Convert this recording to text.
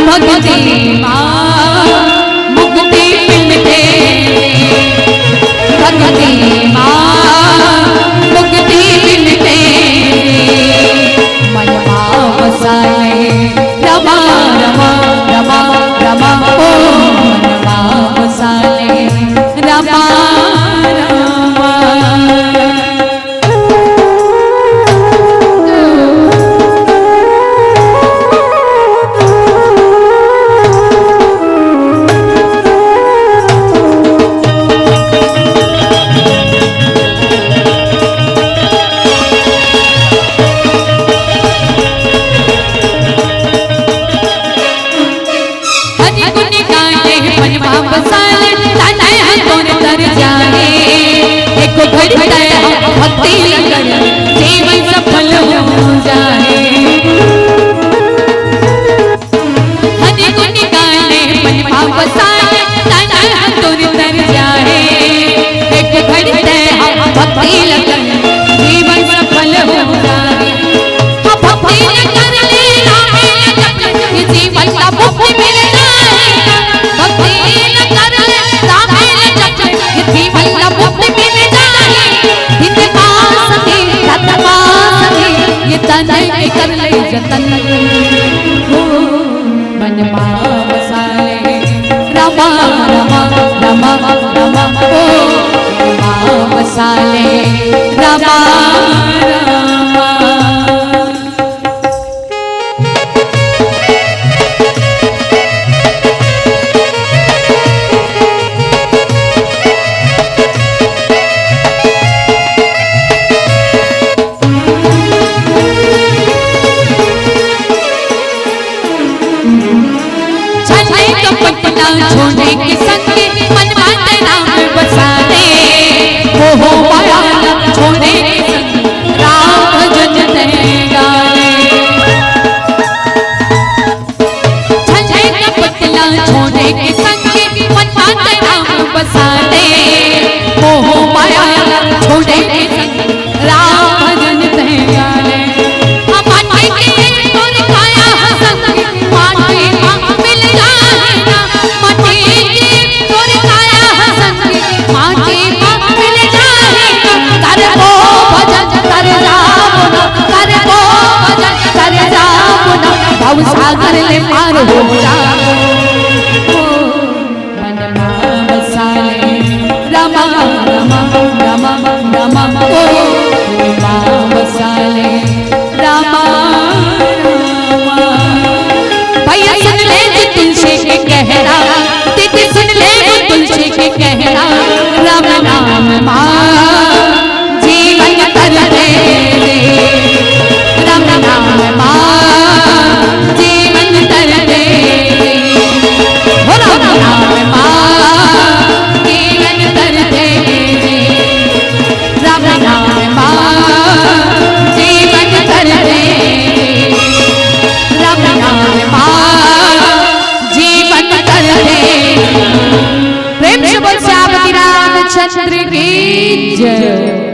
भक्ति माँ मुक्ति मिलते, भक्ति माँ मुक्ति मिलते, मन बसाले रमा रमा रमा रमा ओ मन बसाले रमा भक्ति जीवन सफल हो जाए, हरि गुण गाने मन भाव बसाए, तोर तर जाए, एक घड़ी हम भक्ति लगन जीवन सफल हो जाए। भक्ति कर ले रामे जीवन का मुक्ति मिल जाए, भक्ति कर ले रामे जीवन का मुक्ति मिल जाए। ये तन कर ले जतन मन बसाले रमा रमा रमा रमा ओ बसाले रमा छोड़ने के संगे मन माते राम बसाने, हो माया छोड़ने के संगे राम भजन गाने, छछे का पतला छोड़ने के संगे मन माते राम बसाने, हो माया छोड़ने के संगे राम भजन गाने। सागर ले पार हो जाओ, मन बसाले रमा रमा रमा रमा ओ बसाले रमा भैया सुन ले तुलसी के कहना, दीदी सुन ले तुलसी के कहना, राम नाम माँ जीवन कर दे, राम नाम माँ छत्र की जय।